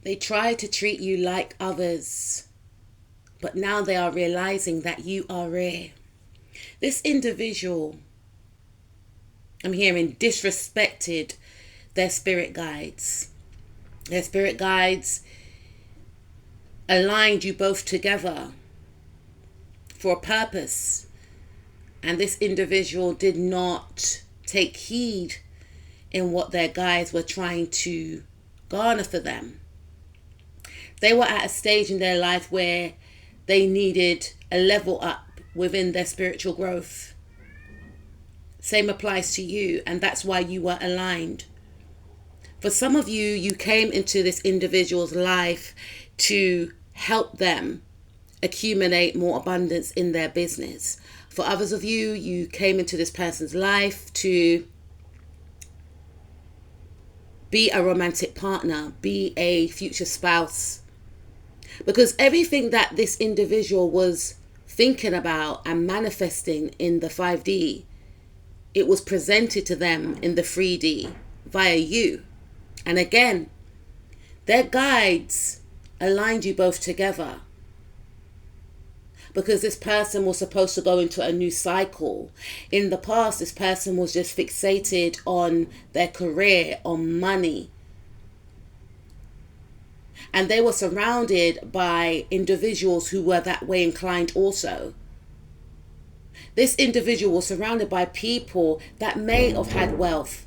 They try to treat you like others, but now they are realizing that you are rare. This individual, I'm hearing, disrespected their spirit guides. Their spirit guides aligned you both together for a purpose. And this individual did not take heed in what their guides were trying to garner for them. They were at a stage in their life where they needed a level up within their spiritual growth. Same applies to you, and that's why you were aligned. For some of you, you came into this individual's life to help them accumulate more abundance in their business. For others of you, you came into this person's life to be a romantic partner, be a future spouse. Because everything that this individual was thinking about and manifesting in the 5D, it was presented to them in the 3D via you. And again, their guides aligned you both together. Because this person was supposed to go into a new cycle. In the past, this person was just fixated on their career, on money. And they were surrounded by individuals who were that way inclined also. This individual was surrounded by people that may have had wealth,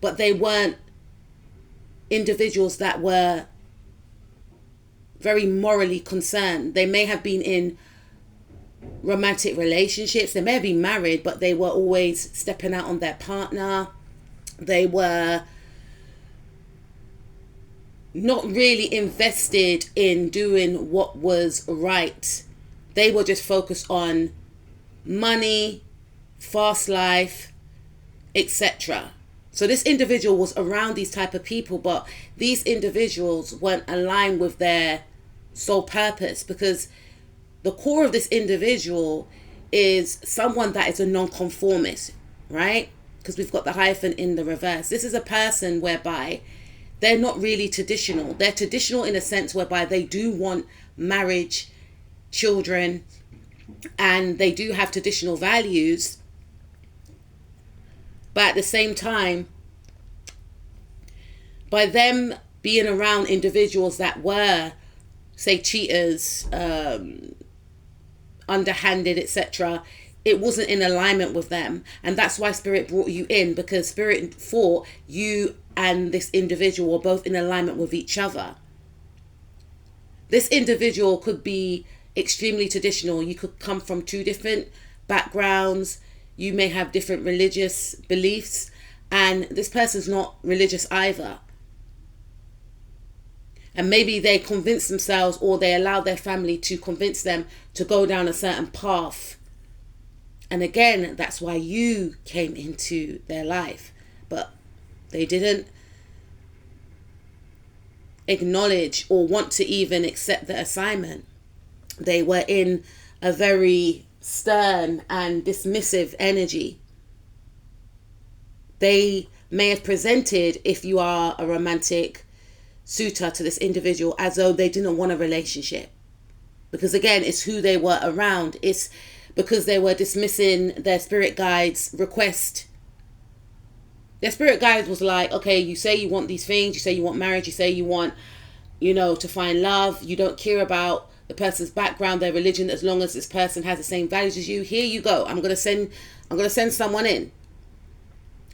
but they weren't individuals that were very morally concerned. They may have been in romantic relationships. They may have been married, but they were always stepping out on their partner. They were not really invested in doing what was right. They were just focused on money, fast life, etc. So this individual was around these type of people, but these individuals weren't aligned with their sole purpose, because the core of this individual is someone that is a non-conformist, right? Because we've got the hyphen in the reverse. This is a person whereby they're not really traditional. They're traditional in a sense whereby they do want marriage, children, and they do have traditional values. But at the same time, by them being around individuals that were, say, cheaters, underhanded, etc., it wasn't in alignment with them. And that's why Spirit brought you in, because Spirit thought you and this individual were both in alignment with each other. This individual could be extremely traditional. You could come from two different backgrounds. You may have different religious beliefs, and this person's not religious either. And maybe they convince themselves, or they allow their family to convince them to go down a certain path. And again, that's why you came into their life. But they didn't acknowledge or want to even accept the assignment. They were in a very stern and dismissive energy. They may have presented, if you are a romantic suitor to this individual, as though they didn't want a relationship. Because again, it's who they were around. It's because they were dismissing their spirit guides' request. Their spirit guides was like, okay, you say you want these things, you say you want marriage, you say you want, to find love, you don't care about the person's background, their religion, as long as this person has the same values as you. Here you go. I'm gonna send someone in.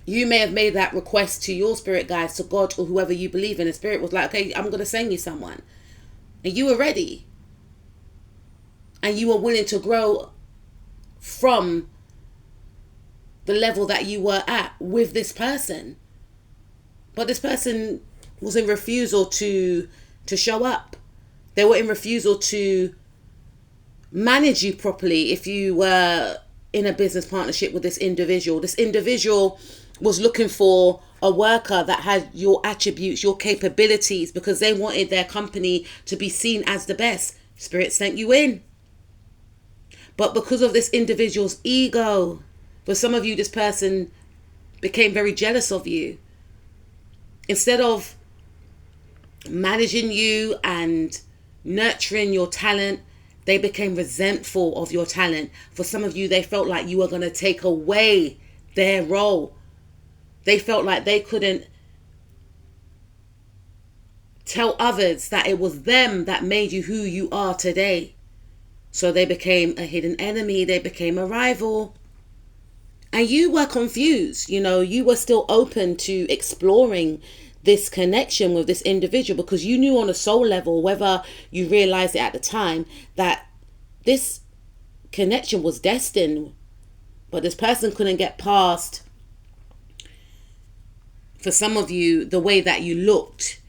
You may have made that request to your spirit guides, to God or whoever you believe in. The spirit was like, okay, I'm gonna send you someone. And you were ready. And you were willing to grow from the level that you were at with this person. But this person was in refusal to show up. They were in refusal to manage you properly if you were in a business partnership with this individual. This individual was looking for a worker that had your attributes, your capabilities, because they wanted their company to be seen as the best. Spirit sent you in. But because of this individual's ego, for some of you, this person became very jealous of you. Instead of managing you and nurturing your talent, they became resentful of your talent. For some of you, they felt like you were going to take away their role. They felt like they couldn't tell others that it was them that made you who you are today. So they became a hidden enemy. They became a rival. And you were confused. You were still open to exploring this connection with this individual, because you knew on a soul level, whether you realized it at the time, that this connection was destined. But this person couldn't get past, for some of you, the way that you looked.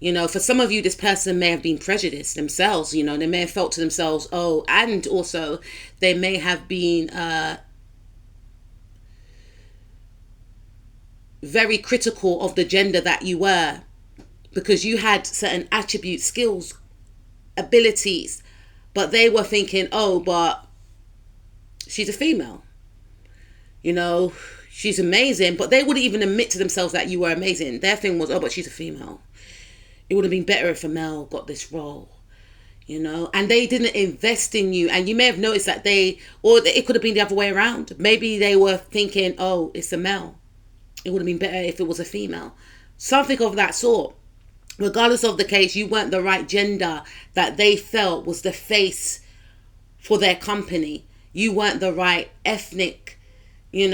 For some of you, this person may have been prejudiced themselves. They may have felt to themselves, and also they may have been very critical of the gender that you were, because you had certain attributes, skills, abilities, but they were thinking, but she's a female. She's amazing, but they wouldn't even admit to themselves that you were amazing. Their thing was, but she's a female. It would have been better if a male got this role, and they didn't invest in you. And you may have noticed that or it could have been the other way around. Maybe they were thinking, it's a male. It would have been better if it was a female. Something of that sort. Regardless of the case, you weren't the right gender that they felt was the face for their company. You weren't the right ethnic, you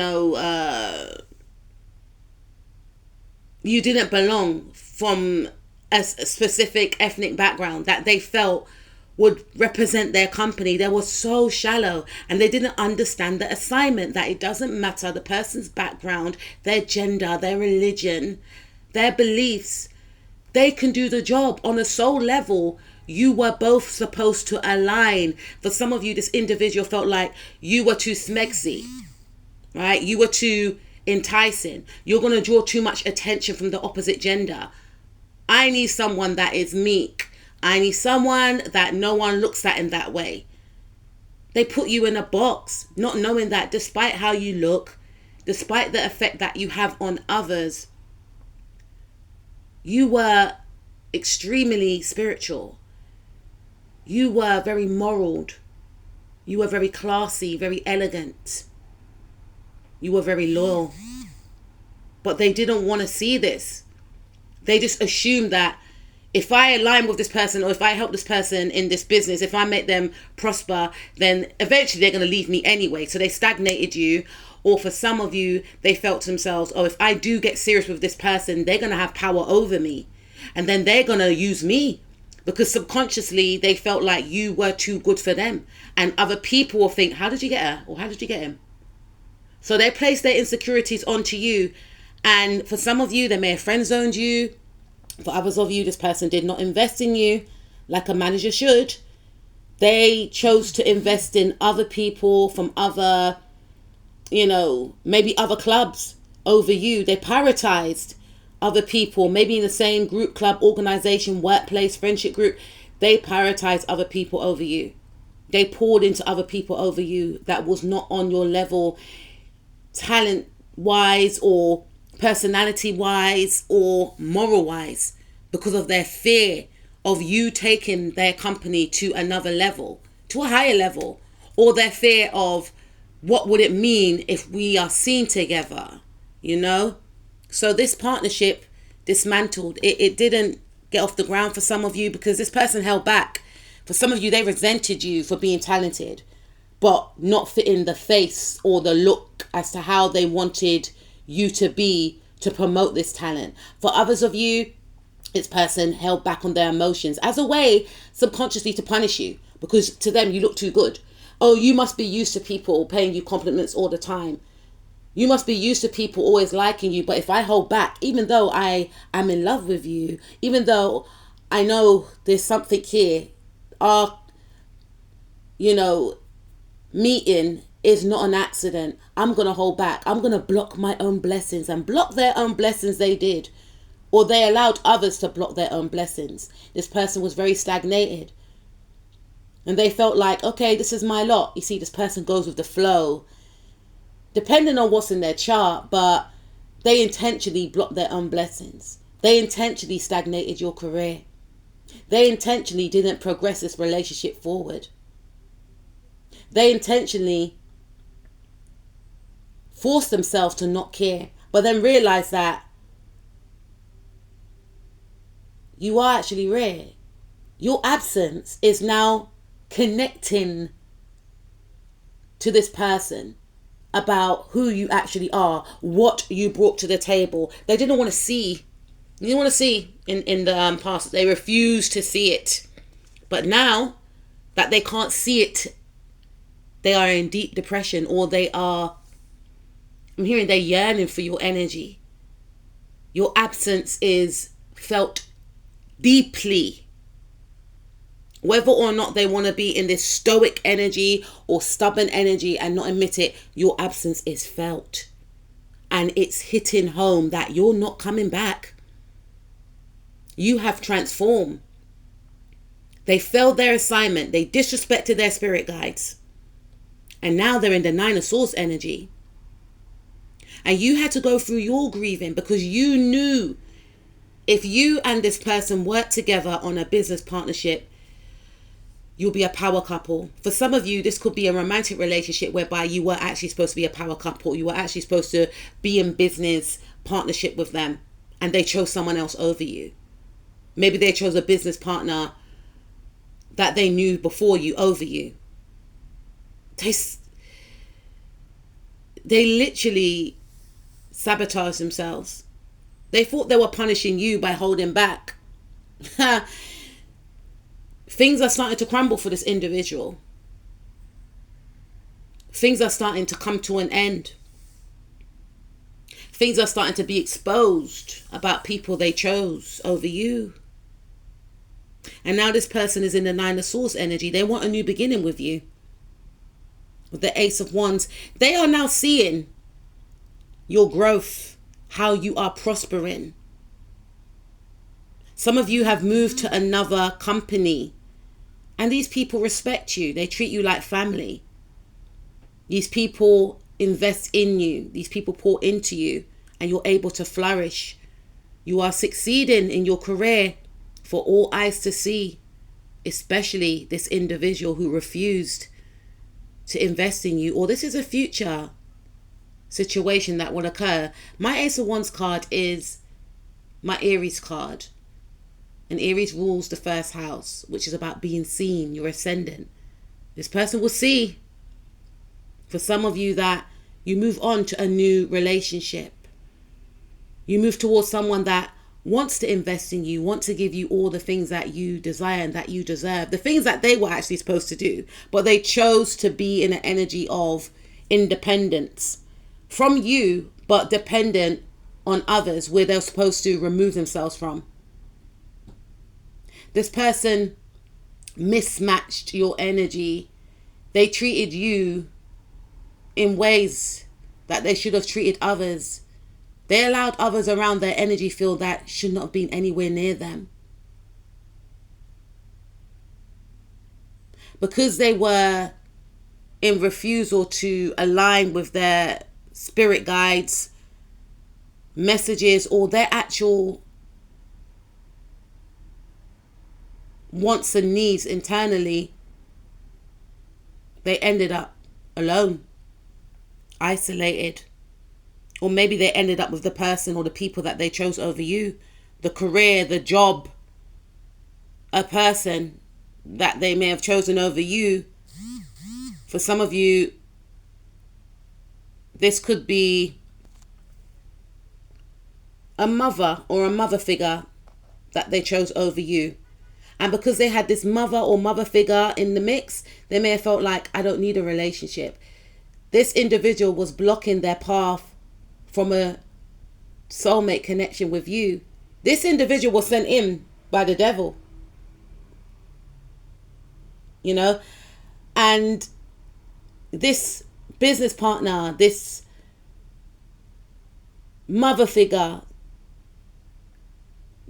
didn't belong from a specific ethnic background that they felt would represent their company. They were so shallow, and they didn't understand the assignment, that it doesn't matter the person's background, their gender, their religion, their beliefs. They can do the job. On a soul level, you were both supposed to align. For some of you, this individual felt like you were too smexy, right? You were too enticing. You're going to draw too much attention from the opposite gender. I need someone that is meek. I need someone that no one looks at in that way. They put you in a box, not knowing that despite how you look, despite the effect that you have on others, you were extremely spiritual. You were very moral. You were very classy, very elegant. You were very loyal. But they didn't want to see this. They just assumed that if I align with this person, or if I help this person in this business, if I make them prosper, then eventually they're going to leave me anyway. So they stagnated you. Or for some of you, they felt to themselves, if I do get serious with this person, they're going to have power over me. And then they're going to use me, because subconsciously they felt like you were too good for them. And other people will think, how did you get her? Or how did you get him? So they place their insecurities onto you. And for some of you, they may have friend zoned you. For others of you, this person did not invest in you like a manager should. They chose to invest in other people from other, maybe other clubs over you. They prioritized other people, maybe in the same group, club, organization, workplace, friendship group. They prioritized other people over you. They poured into other people over you that was not on your level, talent-wise or personality-wise or moral-wise, because of their fear of you taking their company to another level, to a higher level, or their fear of what would it mean if we are seen together, So this partnership dismantled. It didn't get off the ground for some of you because this person held back. For some of you, they resented you for being talented, but not fitting the face or the look as to how they wanted you to be to promote this talent. For others of you, this person held back on their emotions as a way subconsciously to punish you, because to them you look too good. You must be used to people paying you compliments all the time. You must be used to people always liking you. But if I hold back, even though I am in love with you, even though I know there's something here, our, meeting is not an accident. I'm going to hold back. I'm going to block my own blessings, and block their own blessings they did. Or they allowed others to block their own blessings. This person was very stagnated. And they felt like, okay, this is my lot. You see, this person goes with the flow, depending on what's in their chart, but they intentionally block their own blessings. They intentionally stagnated your career. They intentionally didn't progress this relationship forward. They intentionally forced themselves to not care, but then realized that you are actually rare. Your absence is now connecting to this person about who you actually are, what you brought to the table. They didn't want to see. They didn't want to see in the past. They refused to see it. But now that they can't see it, they are in deep depression, or I'm hearing they're yearning for your energy. Your absence is felt deeply. Whether or not they want to be in this stoic energy or stubborn energy and not admit it, your absence is felt. And it's hitting home that you're not coming back. You have transformed. They failed their assignment. They disrespected their spirit guides. And now they're in the 9 of Swords energy. And you had to go through your grieving because you knew if you and this person work together on a business partnership, you'll be a power couple. For some of you, this could be a romantic relationship whereby you were actually supposed to be a power couple. You were actually supposed to be in business partnership with them, and they chose someone else over you. Maybe they chose a business partner that they knew before you over you. They literally sabotaged themselves. They thought they were punishing you by holding back. Things are starting to crumble for this individual. Things are starting to come to an end. Things are starting to be exposed about people they chose over you. And now this person is in the 9 of Swords energy. They want a new beginning with you. With the Ace of Wands, they are now seeing your growth, how you are prospering. Some of you have moved to another company, and these people respect you. They treat you like family. These people invest in you. These people pour into you, and you're able to flourish. You are succeeding in your career for all eyes to see, especially this individual who refused to invest in you, or this is a future situation that will occur. My Ace of Wands card is my Aries card. And Aries rules the first house, which is about being seen, your ascendant. This person will see, for some of you, that you move on to a new relationship. You move towards someone that wants to invest in you, want to give you all the things that you desire and that you deserve. The things that they were actually supposed to do, but they chose to be in an energy of independence from you, but dependent on others where they're supposed to remove themselves from. This person mismatched your energy. They treated you in ways that they should have treated others. They allowed others around their energy field that should not have been anywhere near them. Because they were in refusal to align with their spirit guides, messages, or their actual wants and needs internally, they ended up alone, isolated. Or maybe they ended up with the person or the people that they chose over you, the career, the job, a person that they may have chosen over you. For some of you, this could be a mother or a mother figure that they chose over you. And because they had this mother or mother figure in the mix, they may have felt like, I don't need a relationship. This individual was blocking their path from a soulmate connection with you. This individual was sent in by the devil. You know? And this business partner, this mother figure,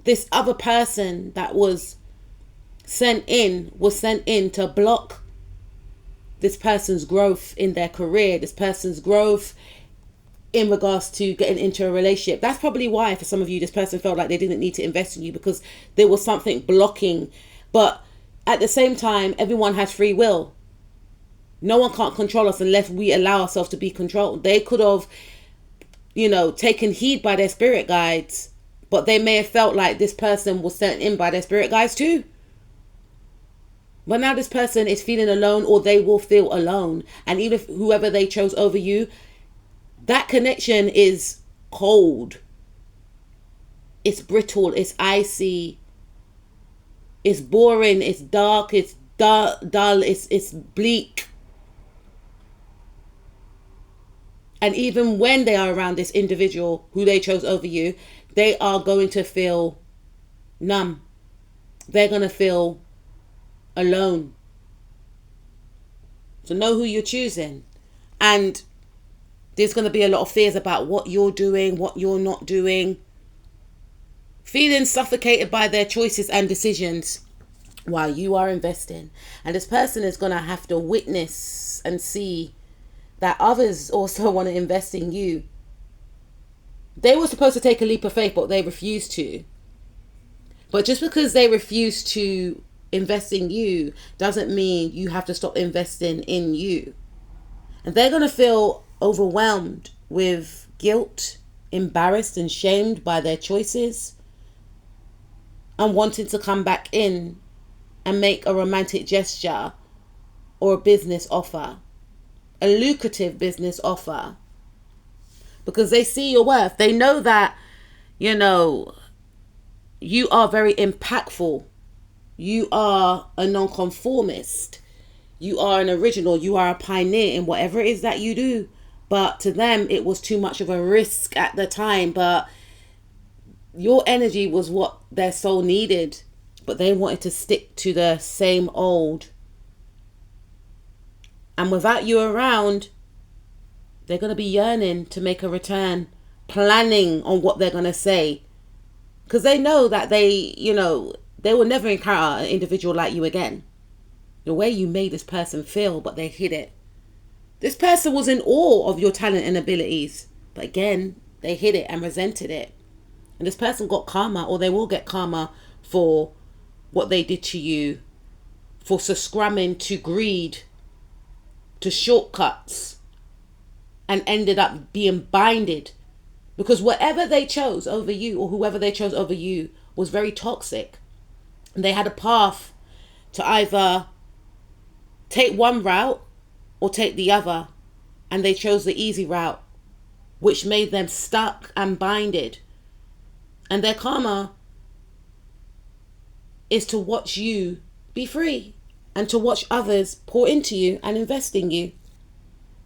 this other person that was sent in to block this person's growth in their career, this person's growth in regards to getting into a relationship. That's probably why for some of you this person felt like they didn't need to invest in you, because there was something blocking. But at the same time, everyone has free will. No one can't control us unless we allow ourselves to be controlled. They could have, taken heed by their spirit guides, but they may have felt like this person was sent in by their spirit guides too. But now this person is feeling alone, or they will feel alone. And even if whoever they chose over you, that connection is cold. It's brittle. It's icy. It's boring. It's dark. It's dull. It's bleak. And even when they are around this individual who they chose over you, they are going to feel numb. They're going to feel alone. So know who you're choosing. And there's going to be a lot of fears about what you're doing, what you're not doing. Feeling suffocated by their choices and decisions while you are investing. And this person is going to have to witness and see that others also want to invest in you. They were supposed to take a leap of faith, but they refused to. But just because they refuse to invest in you doesn't mean you have to stop investing in you. And they're going to feel overwhelmed with guilt, embarrassed and shamed by their choices, and wanting to come back in and make a romantic gesture or a business offer, a lucrative business offer, because they see your worth. They know that, you are very impactful. You are a nonconformist. You are an original. You are a pioneer in whatever it is that you do. But to them, it was too much of a risk at the time. But your energy was what their soul needed. But they wanted to stick to the same old. And without you around, they're going to be yearning to make a return, planning on what they're going to say. Because they know that they will never encounter an individual like you again. The way you made this person feel, but they hid it. This person was in awe of your talent and abilities, but again, they hid it and resented it. And this person got karma, or they will get karma for what they did to you, for succumbing to greed, to shortcuts, and ended up being binded. Because whatever they chose over you, or whoever they chose over you, was very toxic. And they had a path to either take one route or take the other. And they chose the easy route, which made them stuck and binded. And their karma is to watch you be free and to watch others pour into you and invest in you.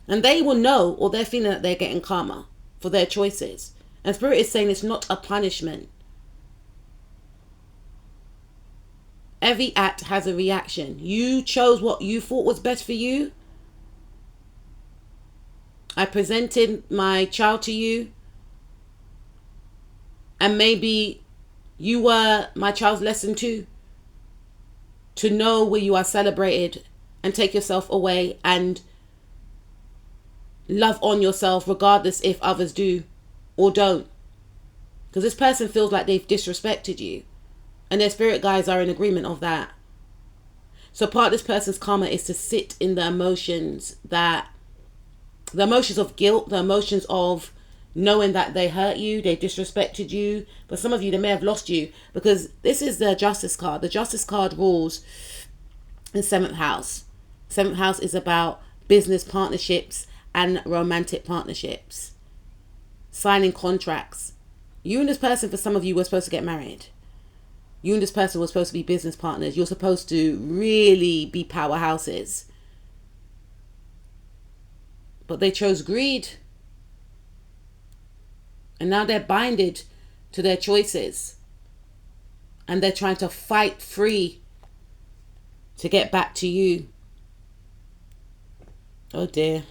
And they will know, or they're feeling that they're getting karma for their choices. And Spirit is saying it's not a punishment. Every act has a reaction. You chose what you thought was best for you. I presented my child to you. And maybe you were my child's lesson too. To know where you are celebrated and take yourself away and love on yourself regardless if others do or don't. Because this person feels like they've disrespected you. And their spirit guides are in agreement of that. So part of this person's karma is to sit in the emotions of guilt, the emotions of knowing that they hurt you, they disrespected you. But some of you, they may have lost you, because this is the Justice card. The Justice card rules the 7th house. 7th house is about business partnerships and romantic partnerships. Signing contracts. You and this person, for some of you, were supposed to get married. You and this person were supposed to be business partners. You're supposed to really be powerhouses. But they chose greed. And now they're binded to their choices. And they're trying to fight free to get back to you. Oh dear.